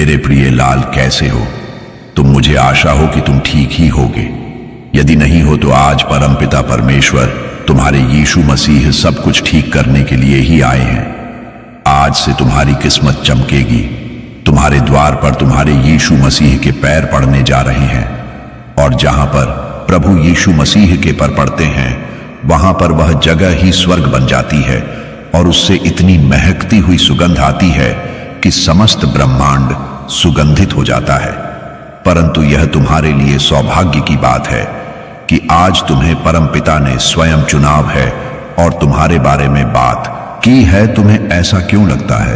मेरे प्रिय लाल, कैसे हो तुम? मुझे आशा हो कि तुम ठीक ही होगे। यदि नहीं हो तो आज परमपिता परमेश्वर तुम्हारे यीशु मसीह सब कुछ ठीक करने के लिए ही आए हैं। आज से तुम्हारी किस्मत चमकेगी। तुम्हारे द्वार पर तुम्हारे यीशु मसीह के पैर पड़ने जा रहे हैं, और जहां पर प्रभु यीशु मसीह के पर पड़ते हैं वहां पर वह जगह ही स्वर्ग बन जाती है, और उससे इतनी महकती हुई सुगंध आती है कि समस्त ब्रह्मांड सुगंधित हो जाता है। परंतु यह तुम्हारे लिए सौभाग्य की बात है कि आज तुम्हें परमपिता ने स्वयं चुनाव है और तुम्हारे बारे में बात की है। तुम्हें ऐसा क्यों लगता है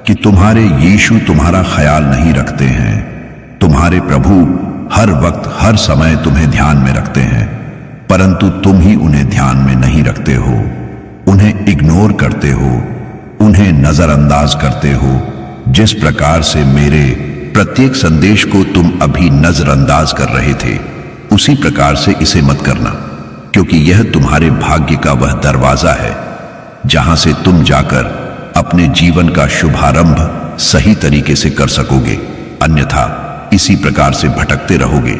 कि तुम्हारे यीशु तुम्हारा ख्याल नहीं रखते हैं? तुम्हारे प्रभु हर वक्त हर समय तुम्हें ध्यान में रखते हैं, परंतु तुम ही उन्हें ध्यान में नहीं रखते हो, उन्हें इग्नोर करते हो, उन्हें नजरअंदाज करते हो। जिस प्रकार से मेरे प्रत्येक संदेश को तुम अभी नजरअंदाज कर रहे थे, उसी प्रकार से इसे मत करना, क्योंकि यह तुम्हारे भाग्य का वह दरवाजा है जहां से तुम जाकर अपने जीवन का शुभारंभ सही तरीके से कर सकोगे। अन्यथा इसी प्रकार से भटकते रहोगे।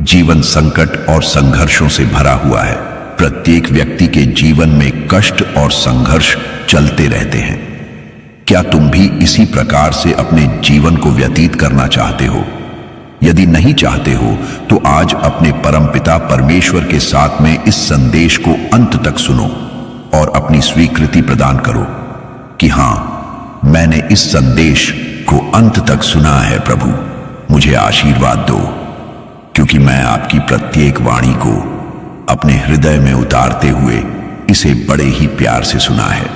जीवन संकट और संघर्षों से भरा हुआ है। प्रत्येक व्यक्ति के जीवन में कष्ट और संघर्ष चलते रहते हैं। क्या तुम भी इसी प्रकार से अपने जीवन को व्यतीत करना चाहते हो? यदि नहीं चाहते हो तो आज अपने परमपिता परमेश्वर के साथ में इस संदेश को अंत तक सुनो और अपनी स्वीकृति प्रदान करो कि हां, मैंने इस संदेश को अंत तक सुना है। प्रभु मुझे आशीर्वाद दो, क्योंकि मैं आपकी प्रत्येक वाणी को अपने हृदय में उतारते हुए इसे बड़े ही प्यार से सुना है।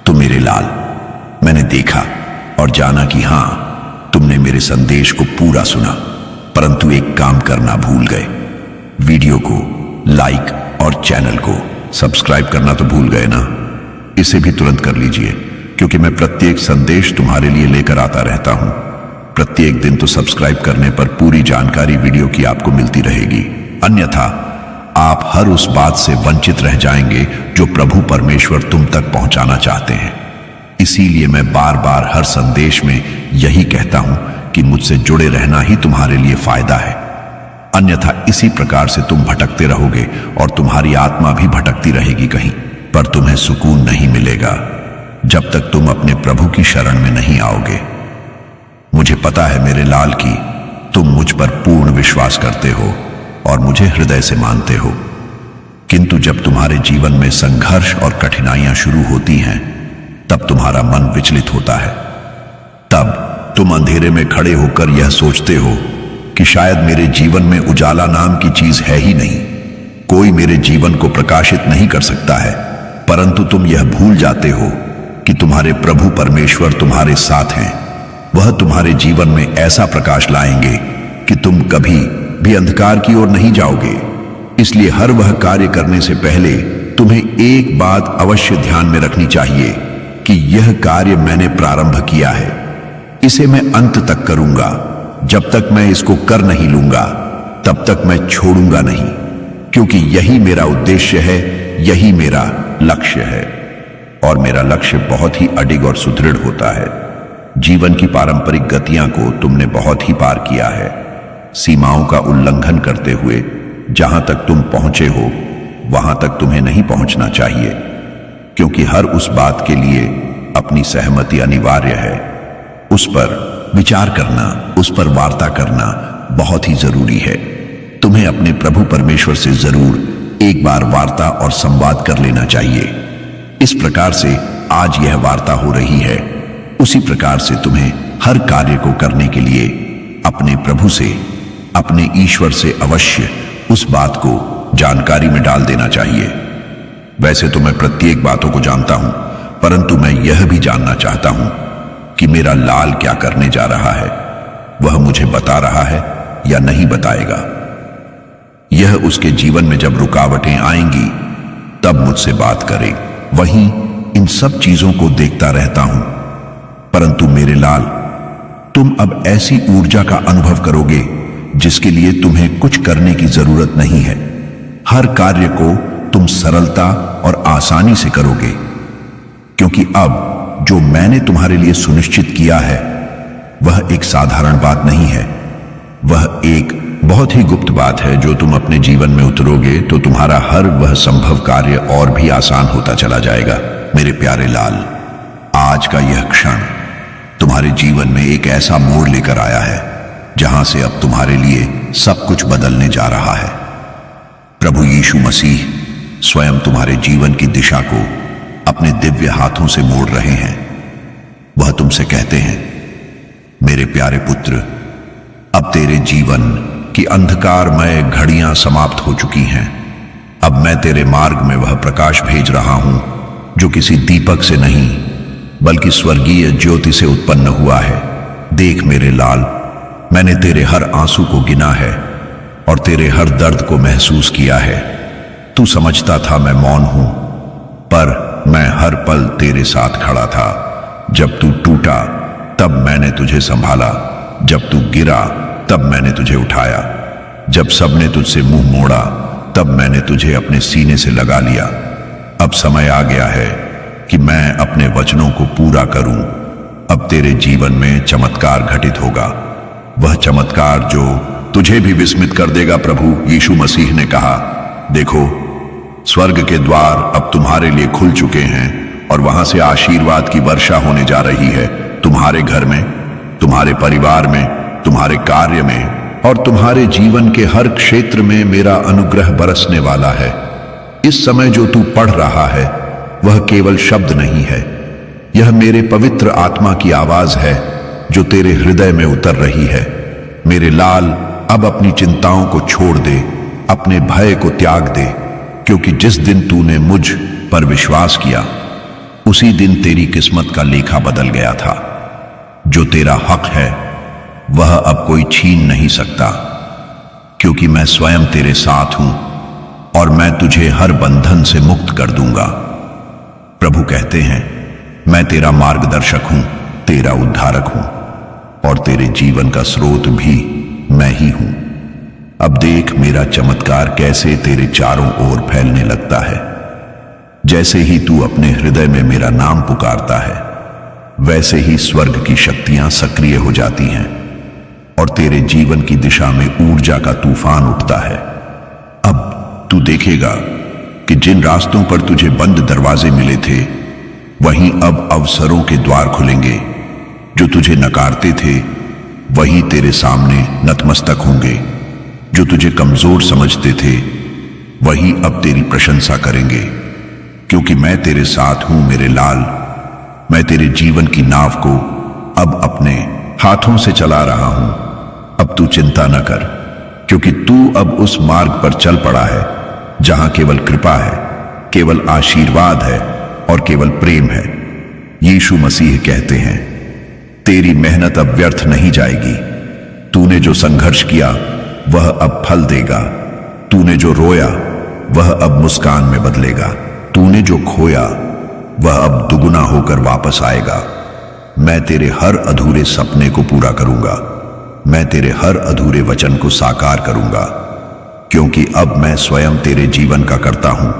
तो मेरे लाल, मैंने देखा और जाना कि हां, तुमने मेरे संदेश को पूरा सुना, परंतु एक काम करना भूल गए। वीडियो को लाइक और चैनल को सब्सक्राइब करना तो भूल गए ना? इसे भी तुरंत कर लीजिए, क्योंकि मैं प्रत्येक संदेश तुम्हारे लिए लेकर आता रहता हूं। प्रत्येक दिन तो सब्सक्राइब करने पर पूरी जानकारी वीडियो की आपको मिलती रहेगी, अन्यथा आप हर उस बात से वंचित रह जाएंगे जो प्रभु परमेश्वर तुम तक पहुंचाना चाहते हैं। इसीलिए मैं बार बार हर संदेश में यही कहता हूं कि मुझसे जुड़े रहना ही तुम्हारे लिए फायदा है। अन्यथा इसी प्रकार से तुम भटकते रहोगे और तुम्हारी आत्मा भी भटकती रहेगी कहीं, पर तुम्हें सुकून नहीं मिलेगा जब तक तुम अपने प्रभु की शरण में नहीं आओगे। मुझे पता है मेरे लाल की तुम मुझ पर पूर्ण विश्वास करते हो और मुझे हृदय से मानते हो, किंतु जब तुम्हारे जीवन में संघर्ष और कठिनाइयां शुरू होती हैं तब तुम्हारा मन विचलित होता है। तब तुम अंधेरे में खड़े होकर यह सोचते हो कि शायद मेरे जीवन में उजाला नाम की चीज है ही नहीं, कोई मेरे जीवन को प्रकाशित नहीं कर सकता है। परंतु तुम यह भूल जाते हो कि तुम्हारे प्रभु परमेश्वर तुम्हारे साथ हैं। वह तुम्हारे जीवन में ऐसा प्रकाश लाएंगे कि तुम कभी भी अंधकार की ओर नहीं जाओगे। इसलिए हर वह कार्य करने से पहले तुम्हें एक बात अवश्य ध्यान में रखनी चाहिए कि यह कार्य मैंने प्रारंभ किया है, इसे मैं अंत तक करूंगा। जब तक मैं इसको कर नहीं लूंगा तब तक मैं छोड़ूंगा नहीं, क्योंकि यही मेरा उद्देश्य है, यही मेरा लक्ष्य है। और मेरा लक्ष्य बहुत ही अडिग और सुदृढ़ होता है। जीवन की पारंपरिक गतियां को तुमने बहुत ही पार किया है, सीमाओं का उल्लंघन करते हुए। जहां तक तुम पहुंचे हो वहां तक तुम्हें नहीं पहुंचना चाहिए, क्योंकि हर उस बात के लिए अपनी सहमति अनिवार्य है। उस पर विचार करना, उस पर वार्ता करना बहुत ही जरूरी है। तुम्हें अपने प्रभु परमेश्वर से जरूर एक बार वार्ता और संवाद कर लेना चाहिए। इस प्रकार से आज यह वार्ता हो रही है, उसी प्रकार से तुम्हें हर कार्य को करने के लिए अपने प्रभु से, अपने ईश्वर से अवश्य उस बात को जानकारी में डाल देना चाहिए। वैसे तो मैं प्रत्येक बातों को जानता हूं, परंतु मैं यह भी जानना चाहता हूं कि मेरा लाल क्या करने जा रहा है। वह मुझे बता रहा है या नहीं बताएगा। यह उसके जीवन में जब रुकावटें आएंगी तब मुझसे बात करे। वहीं इन सब चीजों को देखता रहता हूं, परंतु मेरे लाल, तुम अब ऐसी ऊर्जा का अनुभव करोगे जिसके लिए तुम्हें कुछ करने की जरूरत नहीं है। हर कार्य को तुम सरलता और आसानी से करोगे, क्योंकि अब जो मैंने तुम्हारे लिए सुनिश्चित किया है वह एक साधारण बात नहीं है, वह एक बहुत ही गुप्त बात है। जो तुम अपने जीवन में उतरोगे तो तुम्हारा हर वह संभव कार्य और भी आसान होता चला जाएगा। मेरे प्यारे लाल, आज का यह क्षण तुम्हारे जीवन में एक ऐसा मोड़ लेकर आया है जहां से अब तुम्हारे लिए सब कुछ बदलने जा रहा है। प्रभु यीशु मसीह स्वयं तुम्हारे जीवन की दिशा को अपने दिव्य हाथों से मोड़ रहे हैं। वह तुमसे कहते हैं, मेरे प्यारे पुत्र, अब तेरे जीवन की अंधकारमय घड़ियां समाप्त हो चुकी हैं। अब मैं तेरे मार्ग में वह प्रकाश भेज रहा हूं जो किसी दीपक से नहीं बल्कि स्वर्गीय ज्योति से उत्पन्न हुआ है। देख मेरे लाल, मैंने तेरे हर आंसू को गिना है और तेरे हर दर्द को महसूस किया है। तू समझता था मैं मौन हूं, पर मैं हर पल तेरे साथ खड़ा था। जब तू टूटा तब मैंने तुझे संभाला, जब तू गिरा तब मैंने तुझे उठाया, जब सबने तुझसे मुंह मोड़ा तब मैंने तुझे अपने सीने से लगा लिया। अब समय आ गया है कि मैं अपने वचनों को पूरा करूं। अब तेरे जीवन में चमत्कार घटित होगा, वह चमत्कार जो तुझे भी विस्मित कर देगा। प्रभु यीशु मसीह ने कहा, देखो, स्वर्ग के द्वार अब तुम्हारे लिए खुल चुके हैं और वहां से आशीर्वाद की वर्षा होने जा रही है। तुम्हारे घर में, तुम्हारे परिवार में, तुम्हारे कार्य में और तुम्हारे जीवन के हर क्षेत्र में मेरा अनुग्रह बरसने वाला है। इस समय जो तू पढ़ रहा है वह केवल शब्द नहीं है, यह मेरे पवित्र आत्मा की आवाज है जो तेरे हृदय में उतर रही है। मेरे लाल, अब अपनी चिंताओं को छोड़ दे, अपने भय को त्याग दे, क्योंकि जिस दिन तूने मुझ पर विश्वास किया उसी दिन तेरी किस्मत का लेखा बदल गया था। जो तेरा हक है वह अब कोई छीन नहीं सकता, क्योंकि मैं स्वयं तेरे साथ हूं और मैं तुझे हर बंधन से मुक्त कर दूंगा। प्रभु कहते हैं, मैं तेरा मार्गदर्शक हूं, तेरा उद्धारक हूं और तेरे जीवन का स्रोत भी मैं ही हूं। अब देख मेरा चमत्कार कैसे तेरे चारों ओर फैलने लगता है। जैसे ही तू अपने हृदय में मेरा नाम पुकारता है, वैसे ही स्वर्ग की शक्तियां सक्रिय हो जाती हैं और तेरे जीवन की दिशा में ऊर्जा का तूफान उठता है। अब तू देखेगा कि जिन रास्तों पर तुझे बंद दरवाजे मिले थे, वहीं अब अवसरों के द्वार खुलेंगे। जो तुझे नकारते थे वही तेरे सामने नतमस्तक होंगे। जो तुझे कमजोर समझते थे वही अब तेरी प्रशंसा करेंगे, क्योंकि मैं तेरे साथ हूं मेरे लाल। मैं तेरे जीवन की नाव को अब अपने हाथों से चला रहा हूं। अब तू चिंता न कर, क्योंकि तू अब उस मार्ग पर चल पड़ा है जहां केवल कृपा है, केवल आशीर्वाद है और केवल प्रेम है। यीशु मसीह कहते हैं, तेरी मेहनत अब व्यर्थ नहीं जाएगी। तूने जो संघर्ष किया वह अब फल देगा। तूने जो रोया वह अब मुस्कान में बदलेगा। तूने जो खोया वह अब दुगुना होकर वापस आएगा। मैं तेरे हर अधूरे सपने को पूरा करूंगा। मैं तेरे हर अधूरे वचन को साकार करूंगा, क्योंकि अब मैं स्वयं तेरे जीवन का करता हूं।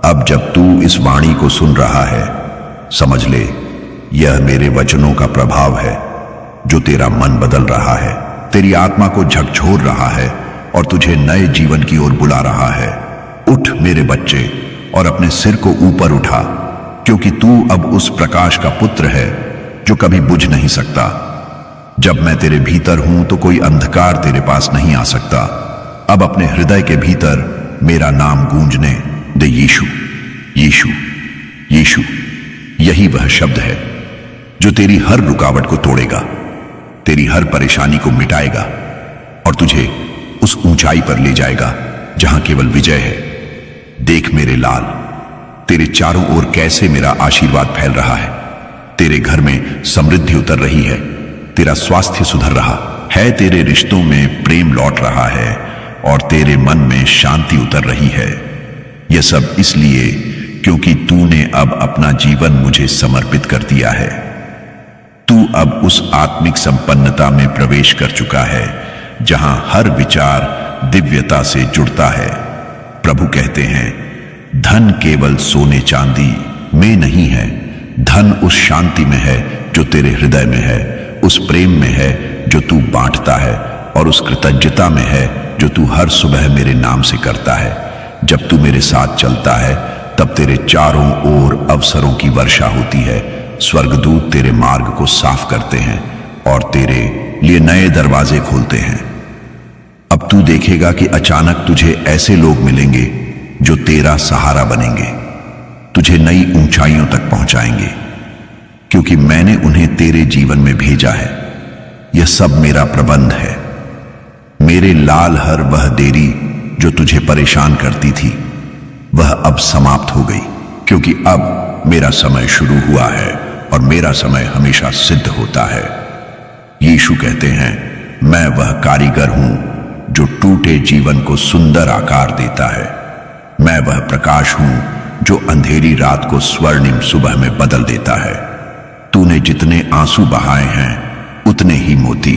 अब जब तू इस वाणी को सुन रहा है, समझ ले, यह मेरे वचनों का प्रभाव है जो तेरा मन बदल रहा है, तेरी आत्मा को झकझोर रहा है और तुझे नए जीवन की ओर बुला रहा है। उठ मेरे बच्चे और अपने सिर को ऊपर उठा, क्योंकि तू अब उस प्रकाश का पुत्र है जो कभी बुझ नहीं सकता। जब मैं तेरे भीतर हूं तो कोई अंधकार तेरे पास नहीं आ सकता। अब अपने हृदय के भीतर मेरा नाम गूंजने दे, यीशु, यीशु, यीशु। यही वह शब्द है जो तेरी हर रुकावट को तोड़ेगा, तेरी हर परेशानी को मिटाएगा और तुझे उस ऊंचाई पर ले जाएगा जहां केवल विजय है। देख मेरे लाल, तेरे चारों ओर कैसे मेरा आशीर्वाद फैल रहा है। तेरे घर में समृद्धि उतर रही है, तेरा स्वास्थ्य सुधर रहा है, तेरे रिश्तों में प्रेम लौट रहा है और तेरे मन में शांति उतर रही है। यह सब इसलिए क्योंकि तूने अब अपना जीवन मुझे समर्पित कर दिया है। तू अब उस आत्मिक संपन्नता में प्रवेश कर चुका है जहां हर विचार दिव्यता से जुड़ता है। प्रभु कहते हैं, धन केवल सोने चांदी में नहीं है, धन उस शांति में है जो तेरे हृदय में है। उस प्रेम में है जो तू बांटता है और उस कृतज्ञता में है जो तू हर सुबह मेरे नाम से करता है। जब तू मेरे साथ चलता है तब तेरे चारों ओर अवसरों की वर्षा होती है। स्वर्गदूत तेरे मार्ग को साफ करते हैं और तेरे लिए नए दरवाजे खोलते हैं। अब तू देखेगा कि अचानक तुझे ऐसे लोग मिलेंगे जो तेरा सहारा बनेंगे, तुझे नई ऊंचाइयों तक पहुंचाएंगे, क्योंकि मैंने उन्हें तेरे जीवन में भेजा है। यह सब मेरा प्रबंध है। मेरे लाल, हर वह देरी जो तुझे परेशान करती थी वह अब समाप्त हो गई, क्योंकि अब मेरा समय शुरू हुआ है और मेरा समय हमेशा सिद्ध होता है। यीशु कहते हैं, मैं वह कारीगर हूं जो टूटे जीवन को सुंदर आकार देता है। मैं वह प्रकाश हूं जो अंधेरी रात को स्वर्णिम सुबह में बदल देता है। तूने जितने आंसू बहाए हैं उतने ही मोती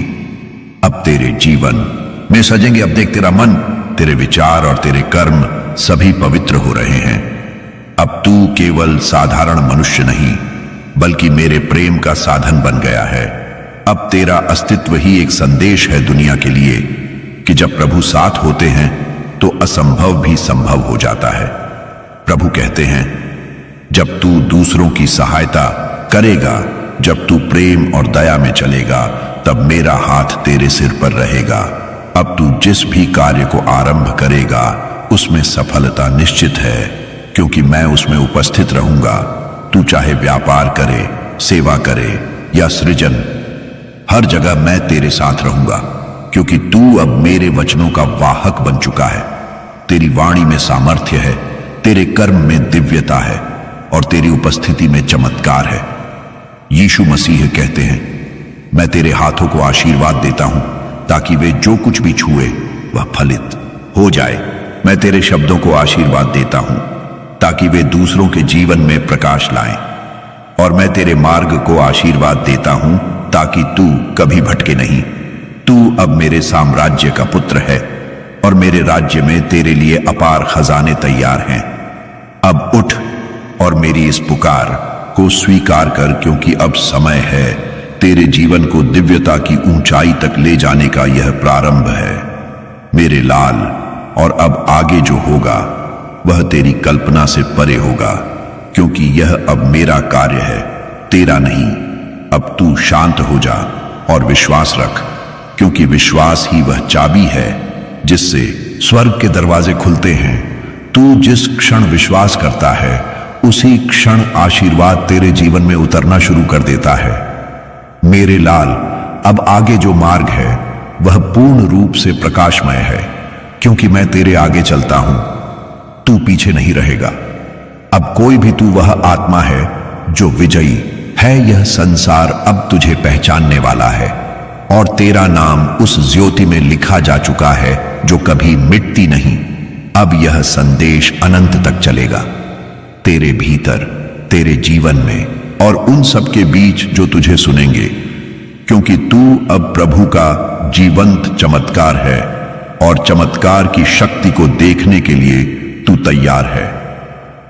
अब तेरे जीवन में सजेंगे। अब देख, तेरा मन, तेरे विचार और तेरे कर्म सभी पवित्र हो रहे हैं। अब तू केवल साधारण मनुष्य नहीं बल्कि मेरे प्रेम का साधन बन गया है। अब तेरा अस्तित्व ही एक संदेश है दुनिया के लिए कि जब प्रभु साथ होते हैं तो असंभव भी संभव हो जाता है। प्रभु कहते हैं, जब तू दूसरों की सहायता करेगा, जब तू प्रेम और दया में चलेगा, तब मेरा हाथ तेरे सिर पर रहेगा। अब तू जिस भी कार्य को आरंभ करेगा उसमें सफलता निश्चित है, क्योंकि मैं उसमें उपस्थित रहूंगा। तू चाहे व्यापार करे, सेवा करे या सृजन, हर जगह मैं तेरे साथ रहूंगा, क्योंकि तू अब मेरे वचनों का वाहक बन चुका है। तेरी वाणी में सामर्थ्य है, तेरे कर्म में दिव्यता है और तेरी उपस्थिति में चमत्कार है। यीशु मसीह कहते हैं, मैं तेरे हाथों को आशीर्वाद देता हूं ताकि वे जो कुछ भी छुए वह फलित हो जाए। मैं तेरे शब्दों को आशीर्वाद देता हूं ताकि वे दूसरों के जीवन में प्रकाश लाएं। और मैं तेरे मार्ग को आशीर्वाद देता हूं ताकि तू कभी भटके नहीं। तू अब मेरे साम्राज्य का पुत्र है और मेरे राज्य में तेरे लिए अपार खजाने तैयार हैं। अब उठ और मेरी इस पुकार को स्वीकार कर, क्योंकि अब समय है तेरे जीवन को दिव्यता की ऊंचाई तक ले जाने का। यह प्रारंभ है मेरे लाल, और अब आगे जो होगा वह तेरी कल्पना से परे होगा, क्योंकि यह अब मेरा कार्य है, तेरा नहीं। अब तू शांत हो जा और विश्वास रख, क्योंकि विश्वास ही वह चाबी है जिससे स्वर्ग के दरवाजे खुलते हैं। तू जिस क्षण विश्वास करता है उसी क्षण आशीर्वाद तेरे जीवन में उतरना शुरू कर देता है। मेरे लाल, अब आगे जो मार्ग है वह पूर्ण रूप से प्रकाशमय है, क्योंकि मैं तेरे आगे चलता हूं। तू पीछे नहीं रहेगा। अब कोई भी तू वह आत्मा है जो विजयी है। यह संसार अब तुझे पहचानने वाला है और तेरा नाम उस ज्योति में लिखा जा चुका है जो कभी मिटती नहीं। अब यह संदेश अनंत तक चलेगा, तेरे भीतर, तेरे जीवन में और उन सब के बीच जो तुझे सुनेंगे, क्योंकि तू अब प्रभु का जीवंत चमत्कार है और चमत्कार की शक्ति को देखने के लिए तू तैयार है।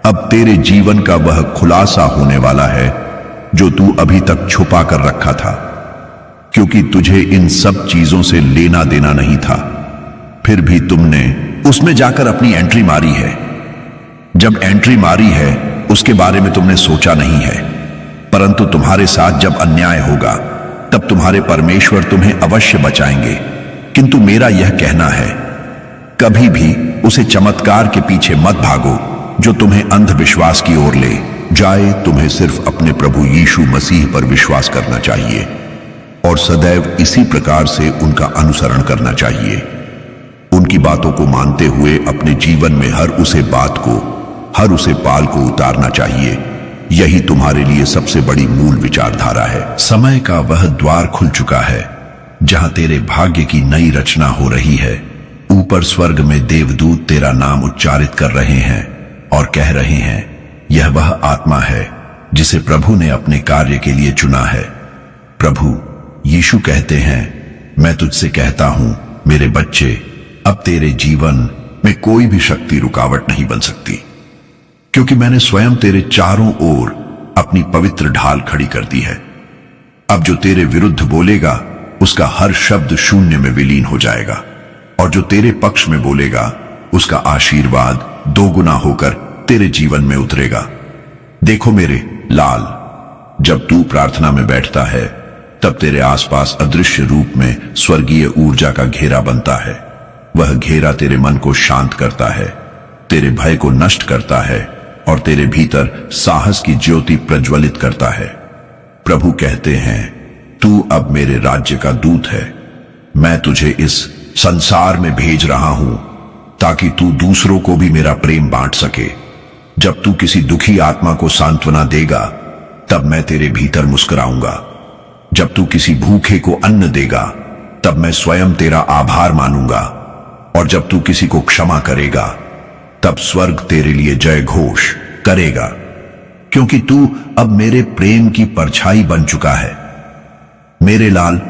अब तेरे जीवन का वह खुलासा होने वाला है जो तू अभी तक छुपा कर रखा था, क्योंकि तुझे इन सब चीजों से लेना देना नहीं था, फिर भी तुमने उसमें जाकर अपनी एंट्री मारी है। जब एंट्री मारी है उसके बारे में तुमने सोचा नहीं है, परंतु तुम्हारे साथ जब अन्याय होगा तब तुम्हारे परमेश्वर तुम्हें अवश्य बचाएंगे। किंतु मेरा यह कहना है, कभी भी उसे चमत्कार के पीछे मत भागो जो तुम्हें अंधविश्वास की ओर ले जाए। तुम्हें सिर्फ अपने प्रभु यीशु मसीह पर विश्वास करना चाहिए और सदैव इसी प्रकार से उनका अनुसरण करना चाहिए। उनकी बातों को मानते हुए अपने जीवन में हर उसे बात को, हर उसे पाल को उतारना चाहिए। यही तुम्हारे लिए सबसे बड़ी मूल विचारधारा है। समय का वह द्वार खुल चुका है जहां तेरे भाग्य की नई रचना हो रही है। ऊपर स्वर्ग में देवदूत तेरा नाम उच्चारित कर रहे हैं और कह रहे हैं, यह वह आत्मा है जिसे प्रभु ने अपने कार्य के लिए चुना है। प्रभु यीशु कहते हैं, मैं तुझसे कहता हूं मेरे बच्चे, अब तेरे जीवन में कोई भी शक्ति रुकावट नहीं बन सकती, क्योंकि मैंने स्वयं तेरे चारों ओर अपनी पवित्र ढाल खड़ी कर दी है। अब जो तेरे विरुद्ध बोलेगा उसका हर शब्द शून्य में विलीन हो जाएगा, और जो तेरे पक्ष में बोलेगा उसका आशीर्वाद दोगुना होकर तेरे जीवन में उतरेगा। देखो मेरे लाल, जब तू प्रार्थना में बैठता है तब तेरे आसपास अदृश्य रूप में स्वर्गीय ऊर्जा का घेरा बनता है। वह घेरा तेरे मन को शांत करता है, तेरे भय को नष्ट करता है और तेरे भीतर साहस की ज्योति प्रज्वलित करता है। प्रभु कहते हैं, तू अब मेरे राज्य का दूत है। मैं तुझे इस संसार में भेज रहा हूं ताकि तू दूसरों को भी मेरा प्रेम बांट सके। जब तू किसी दुखी आत्मा को सांत्वना देगा तब मैं तेरे भीतर मुस्कुराऊंगा। जब तू किसी भूखे को अन्न देगा तब मैं स्वयं तेरा आभार मानूंगा। और जब तू किसी को क्षमा करेगा तब स्वर्ग तेरे लिए जय घोष करेगा, क्योंकि तू अब मेरे प्रेम की परछाई बन चुका है। मेरे लाल,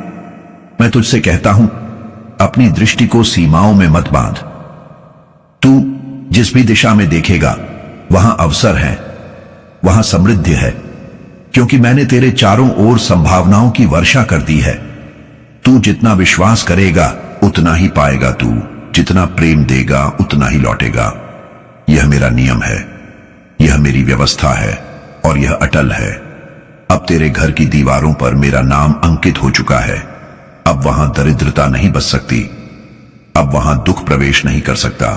मैं तुझसे कहता हूं, अपनी दृष्टि को सीमाओं में मत बांध। तू जिस भी दिशा में देखेगा वहां अवसर है, वहां समृद्धि है, क्योंकि मैंने तेरे चारों ओर संभावनाओं की वर्षा कर दी है। तू जितना विश्वास करेगा उतना ही पाएगा, तू जितना प्रेम देगा उतना ही लौटेगा। यह मेरा नियम है, यह मेरी व्यवस्था है और यह अटल है। अब तेरे घर की दीवारों पर मेरा नाम अंकित हो चुका है। अब वहां दरिद्रता नहीं बस सकती, अब वहां दुख प्रवेश नहीं कर सकता,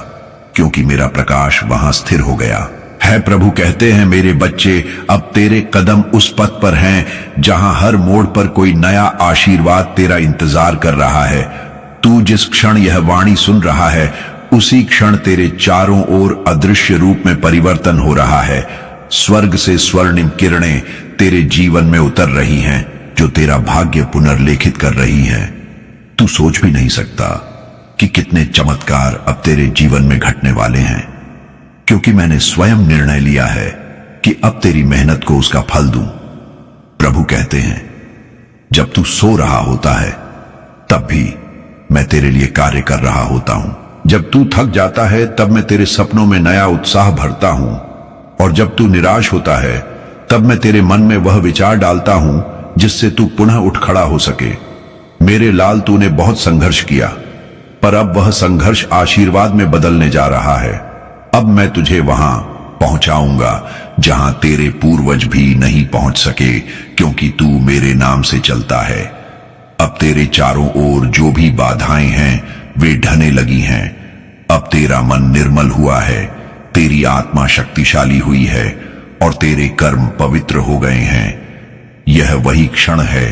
क्योंकि मेरा प्रकाश वहां स्थिर हो गया है। प्रभु कहते हैं, मेरे बच्चे, अब तेरे कदम उस पथ पर हैं जहां हर मोड़ पर कोई नया आशीर्वाद तेरा इंतजार कर रहा है। तू जिस क्षण यह वाणी सुन रहा है उसी क्षण तेरे चारों ओर अदृश्य रूप में परिवर्तन हो रहा है। स्वर्ग से स्वर्णिम किरणें तेरे जीवन में उतर रही हैं, जो तेरा भाग्य पुनर्लेखित कर रही हैं। तू सोच भी नहीं सकता कि कितने चमत्कार अब तेरे जीवन में घटने वाले हैं, क्योंकि मैंने स्वयं निर्णय लिया है कि अब तेरी मेहनत को उसका फल दूं। प्रभु कहते हैं, जब तू सो रहा होता है तब भी मैं तेरे लिए कार्य कर रहा होता हूं। जब तू थक जाता है तब मैं तेरे सपनों में नया उत्साह भरता हूं, और जब तू निराश होता है तब मैं तेरे मन में वह विचार डालता हूं जिससे तू पुनः उठ खड़ा हो सके। मेरे लाल, तूने बहुत संघर्ष किया, पर अब वह संघर्ष आशीर्वाद में बदलने जा रहा है। अब मैं तुझे वहां पहुंचाऊंगा जहां तेरे पूर्वज भी नहीं पहुंच सके, क्योंकि तू मेरे नाम से चलता है। अब तेरे चारों ओर जो भी बाधाएं हैं वे ढहने लगी हैं। अब तेरा मन निर्मल हुआ है, तेरी आत्मा शक्तिशाली हुई है और तेरे कर्म पवित्र हो गए हैं। यह वही क्षण है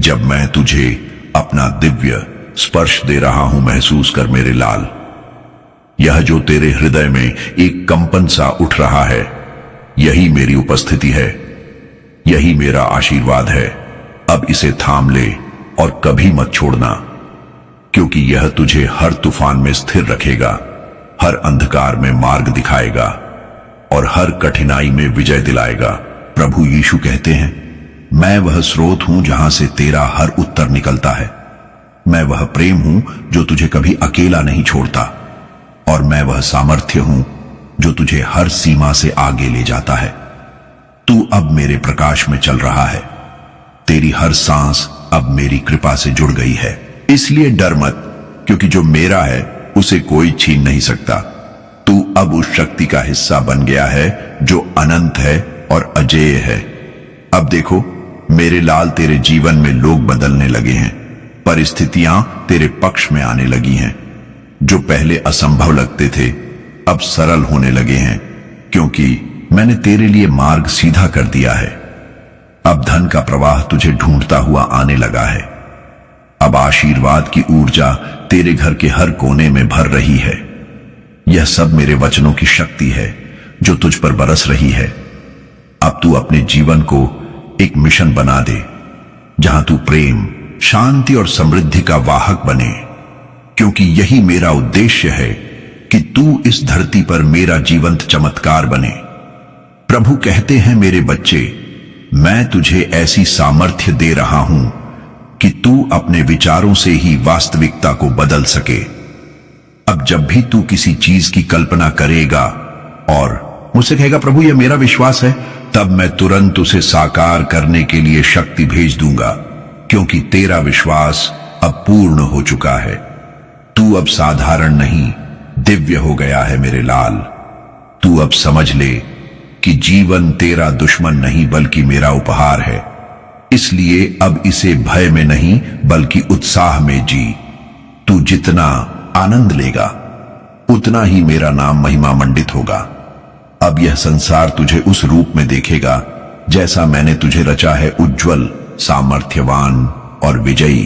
जब मैं तुझे अपना दिव्य स्पर्श दे रहा हूं। महसूस कर मेरे लाल, यह जो तेरे हृदय में एक कंपन सा उठ रहा है, यही मेरी उपस्थिति है, यही मेरा आशीर्वाद है। अब इसे थाम ले और कभी मत छोड़ना, क्योंकि यह तुझे हर तूफान में स्थिर रखेगा, हर अंधकार में मार्ग दिखाएगा और हर कठिनाई में विजय दिलाएगा। प्रभु यीशु कहते हैं, मैं वह स्रोत हूं जहां से तेरा हर उत्तर निकलता है। मैं वह प्रेम हूं जो तुझे कभी अकेला नहीं छोड़ता, और मैं वह सामर्थ्य हूं जो तुझे हर सीमा से आगे ले जाता है। तू अब मेरे प्रकाश में चल रहा है, तेरी हर सांस अब मेरी कृपा से जुड़ गई है। इसलिए डर मत, क्योंकि जो मेरा है उसे कोई छीन नहीं सकता। तू अब उस शक्ति का हिस्सा बन गया है जो अनंत है और अजेय है। अब देखो मेरे लाल, तेरे जीवन में लोग बदलने लगे हैं, परिस्थितियां तेरे पक्ष में आने लगी हैं। जो पहले असंभव लगते थे अब सरल होने लगे हैं, क्योंकि मैंने तेरे लिए मार्ग सीधा कर दिया है। अब धन का प्रवाह तुझे ढूंढता हुआ आने लगा है। अब आशीर्वाद की ऊर्जा तेरे घर के हर कोने में भर रही है। यह सब मेरे वचनों की शक्ति है जो तुझ पर बरस रही है। अब तू अपने जीवन को एक मिशन बना दे, जहां तू प्रेम, शांति और समृद्धि का वाहक बने, क्योंकि यही मेरा उद्देश्य है कि तू इस धरती पर मेरा जीवंत चमत्कार बने। प्रभु कहते हैं, मेरे बच्चे, मैं तुझे ऐसी सामर्थ्य दे रहा हूं कि तू अपने विचारों से ही वास्तविकता को बदल सके। अब जब भी तू किसी चीज की कल्पना करेगा और मुझसे कहेगा, प्रभु यह मेरा विश्वास है, तब मैं तुरंत उसे साकार करने के लिए शक्ति भेज दूंगा। क्योंकि तेरा विश्वास अब पूर्ण हो चुका है। तू अब साधारण नहीं, दिव्य हो गया है मेरे लाल। तू अब समझ ले कि जीवन तेरा दुश्मन नहीं बल्कि मेरा उपहार है। इसलिए अब इसे भय में नहीं बल्कि उत्साह में जी। तू जितना आनंद लेगा उतना ही मेरा नाम महिमा मंडित होगा। अब यह संसार तुझे उस रूप में देखेगा जैसा मैंने तुझे रचा है, उज्जवल, सामर्थ्यवान और विजयी।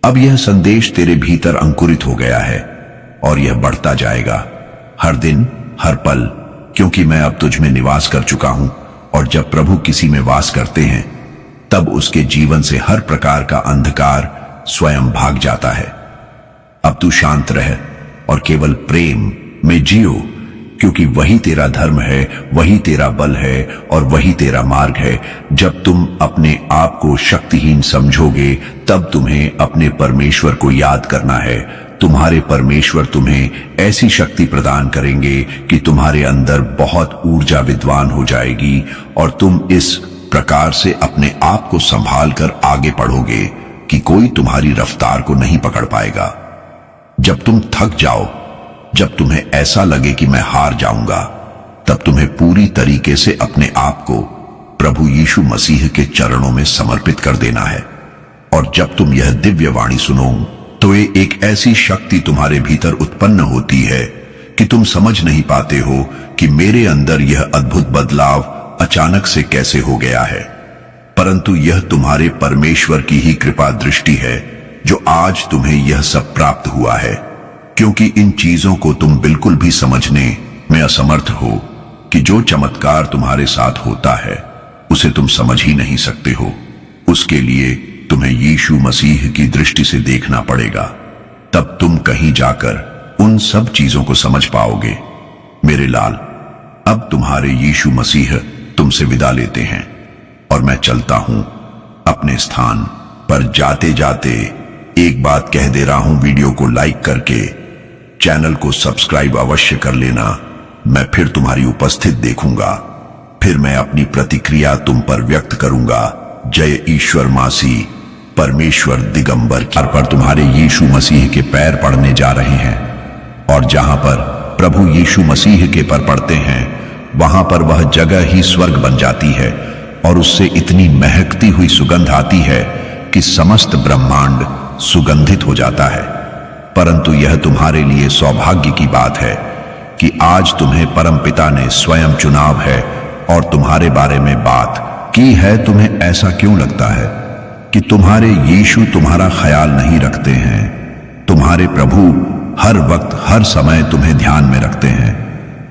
अब यह संदेश तेरे भीतर अंकुरित हो गया है और यह बढ़ता जाएगा हर दिन हर पल, क्योंकि मैं अब तुझ में निवास कर चुका हूं। और जब प्रभु किसी में वास करते हैं तब उसके जीवन से हर प्रकार का अंधकार स्वयं भाग जाता है। अब तू शांत रह और केवल प्रेम में जियो, क्योंकि वही तेरा धर्म है, वही तेरा बल है और वही तेरा मार्ग है। जब तुम अपने आप को शक्तिहीन समझोगे तब तुम्हें अपने परमेश्वर को याद करना है। तुम्हारे परमेश्वर तुम्हें ऐसी शक्ति प्रदान करेंगे कि तुम्हारे अंदर बहुत ऊर्जा विद्वान हो जाएगी और तुम इस प्रकार से अपने आप को संभाल कर आगे बढ़ोगे कि कोई तुम्हारी रफ्तार को नहीं पकड़ पाएगा। जब तुम थक जाओ, जब तुम्हें ऐसा लगे कि मैं हार जाऊंगा, तब तुम्हें पूरी तरीके से अपने आप को प्रभु यीशु मसीह के चरणों में समर्पित कर देना है। और जब तुम यह दिव्य वाणी सुनो तो ये एक ऐसी शक्ति तुम्हारे भीतर उत्पन्न होती है कि तुम समझ नहीं पाते हो कि मेरे अंदर यह अद्भुत बदलाव अचानक से कैसे हो गया है। परंतु यह तुम्हारे परमेश्वर की ही कृपा दृष्टि है जो आज तुम्हें यह सब प्राप्त हुआ है, क्योंकि इन चीजों को तुम बिल्कुल भी समझने में असमर्थ हो कि जो चमत्कार तुम्हारे साथ होता है उसे तुम समझ ही नहीं सकते हो। उसके लिए तुम्हें यीशु मसीह की दृष्टि से देखना पड़ेगा, तब तुम कहीं जाकर उन सब चीजों को समझ पाओगे। मेरे लाल, अब तुम्हारे यीशु मसीह तुमसे विदा लेते हैं और मैं चलता हूं अपने स्थान पर। जाते जाते एक बात कह दे रहा हूं, वीडियो को लाइक करके चैनल को सब्सक्राइब अवश्य कर लेना। मैं फिर तुम्हारी उपस्थित देखूंगा, फिर मैं अपनी प्रतिक्रिया तुम पर व्यक्त करूंगा। जय ईश्वर मासी परमेश्वर दिगंबर पर तुम्हारे यीशु मसीह के पैर पड़ने जा रहे हैं। और जहां पर प्रभु यीशु मसीह के पर पड़ते हैं वहां पर वह जगह ही स्वर्ग बन जाती है और उससे इतनी महकती हुई सुगंध आती है कि समस्त ब्रह्मांड सुगंधित हो जाता है। परंतु यह तुम्हारे लिए सौभाग्य की बात है कि आज तुम्हें परमपिता ने स्वयं चुनाव है और तुम्हारे बारे में बात की है। तुम्हें ऐसा क्यों लगता है कि तुम्हारे यीशु तुम्हारा ख्याल नहीं रखते हैं? तुम्हारे प्रभु हर वक्त हर समय तुम्हें ध्यान में रखते हैं,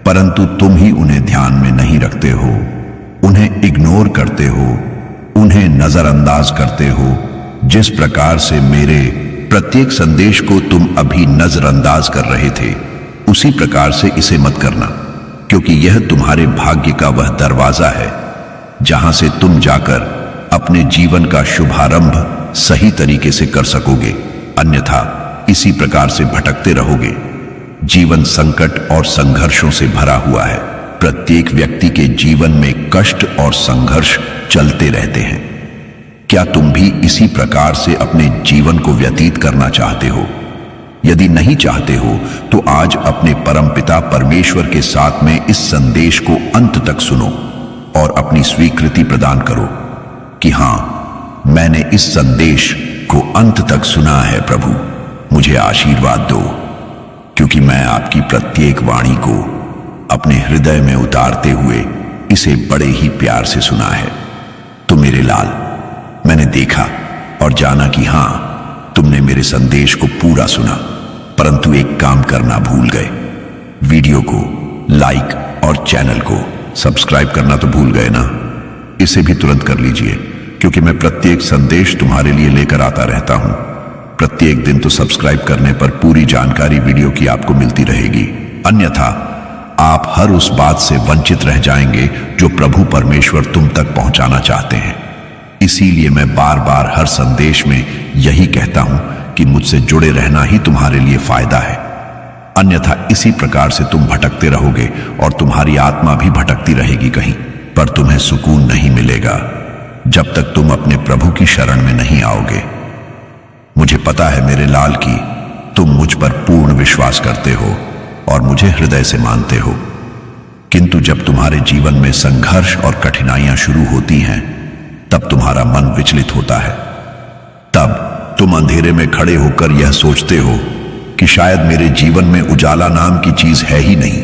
परंतु तुम ही उन्हें ध्यान में नहीं रखते हो, उन्हें इग्नोर करते हो, उन्हें नजरअंदाज करते हो। जिस प्रकार से मेरे प्रत्येक संदेश को तुम अभी नजरअंदाज कर रहे थे, उसी प्रकार से इसे मत करना, क्योंकि यह तुम्हारे भाग्य का वह दरवाजा है जहां से तुम जाकर अपने जीवन का शुभारंभ सही तरीके से कर सकोगे। अन्यथा इसी प्रकार से भटकते रहोगे। जीवन संकट और संघर्षों से भरा हुआ है। प्रत्येक व्यक्ति के जीवन में कष्ट और संघर्ष चलते रहते हैं। क्या तुम भी इसी प्रकार से अपने जीवन को व्यतीत करना चाहते हो? यदि नहीं चाहते हो तो आज अपने परमपिता परमेश्वर के साथ में इस संदेश को अंत तक सुनो और अपनी स्वीकृति प्रदान करो कि हां, मैंने इस संदेश को अंत तक सुना है। प्रभु मुझे आशीर्वाद दो, क्योंकि मैं आपकी प्रत्येक वाणी को अपने हृदय में उतारते हुए इसे बड़े ही प्यार से सुना है। तो मेरे लाल, मैंने देखा और जाना कि हां, तुमने मेरे संदेश को पूरा सुना, परंतु एक काम करना भूल गए। वीडियो को लाइक और चैनल को सब्सक्राइब करना तो भूल गए ना? इसे भी तुरंत कर लीजिए, क्योंकि मैं प्रत्येक संदेश तुम्हारे लिए लेकर आता रहता हूं। प्रत्येक दिन तो सब्सक्राइब करने पर पूरी जानकारी वीडियो की आपको मिलती रहेगी, अन्यथा आप हर उस बात से वंचित रह जाएंगे जो प्रभु परमेश्वर तुम तक पहुंचाना चाहते हैं। इसीलिए मैं बार बार हर संदेश में यही कहता हूं कि मुझसे जुड़े रहना ही तुम्हारे लिए फायदा है, अन्यथा इसी प्रकार से तुम भटकते रहोगे और तुम्हारी आत्मा भी भटकती रहेगी कहीं, पर तुम्हें सुकून नहीं मिलेगा। जब तक तुम अपने प्रभु की शरण में नहीं आओगे। मुझे पता है मेरे लाल की तुम मुझ पर पूर्ण विश्वास करते हो और मुझे हृदय से मानते हो, किंतु जब तुम्हारे जीवन में संघर्ष और कठिनाइयां शुरू होती हैं तब तुम्हारा मन विचलित होता है। तब तुम अंधेरे में खड़े होकर यह सोचते हो कि शायद मेरे जीवन में उजाला नाम की चीज है ही नहीं,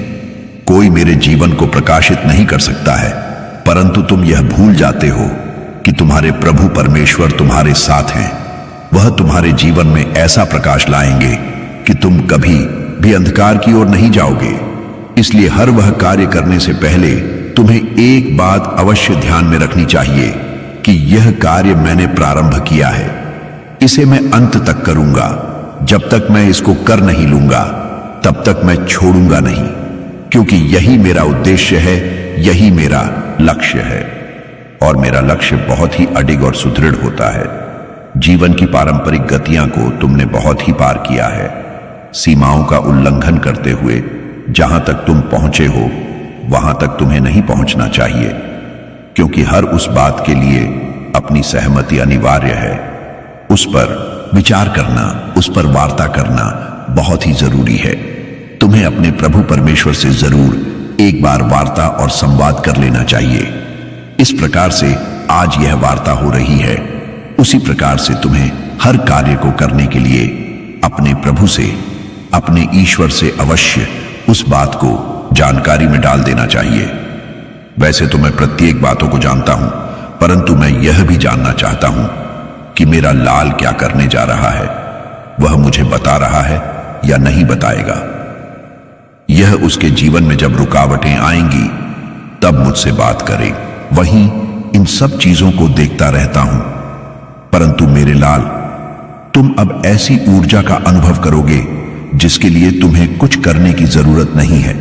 कोई मेरे जीवन को प्रकाशित नहीं कर सकता है। परंतु तुम यह भूल जाते हो कि तुम्हारे प्रभु परमेश्वर तुम्हारे साथ हैं। वह तुम्हारे जीवन में ऐसा प्रकाश लाएंगे कि तुम कभी भी अंधकार की ओर नहीं जाओगे। इसलिए हर वह कार्य करने से पहले तुम्हें एक बात अवश्य ध्यान में रखनी चाहिए कि यह कार्य मैंने प्रारंभ किया है, इसे मैं अंत तक करूंगा। जब तक मैं इसको कर नहीं लूंगा तब तक मैं छोड़ूंगा नहीं, क्योंकि यही मेरा उद्देश्य है, यही मेरा लक्ष्य है। और मेरा लक्ष्य बहुत ही अडिग और सुदृढ़ होता है। जीवन की पारंपरिक गतियां को तुमने बहुत ही पार किया है, सीमाओं का उल्लंघन करते हुए जहां तक तुम पहुंचे हो वहां तक तुम्हें नहीं पहुंचना चाहिए, क्योंकि हर उस बात के लिए अपनी सहमति अनिवार्य है। उस पर विचार करना, उस पर वार्ता करना बहुत ही जरूरी है। तुम्हें अपने प्रभु परमेश्वर से जरूर एक बार वार्ता और संवाद कर लेना चाहिए। इस प्रकार से आज यह वार्ता हो रही है, उसी प्रकार से तुम्हें हर कार्य को करने के लिए अपने प्रभु से, अपने ईश्वर से अवश्य उस बात को जानकारी में डाल देना चाहिए। वैसे तो मैं प्रत्येक बातों को जानता हूं, परंतु मैं यह भी जानना चाहता हूं कि मेरा लाल क्या करने जा रहा है। वह मुझे बता रहा है या नहीं बताएगा। यह उसके जीवन में जब रुकावटें आएंगी तब मुझसे बात करे। वहीं इन सब चीजों को देखता रहता हूं, परंतु मेरे लाल, तुम अब ऐसी ऊर्जा का अनुभव करोगे जिसके लिए तुम्हें कुछ करने की जरूरत नहीं है।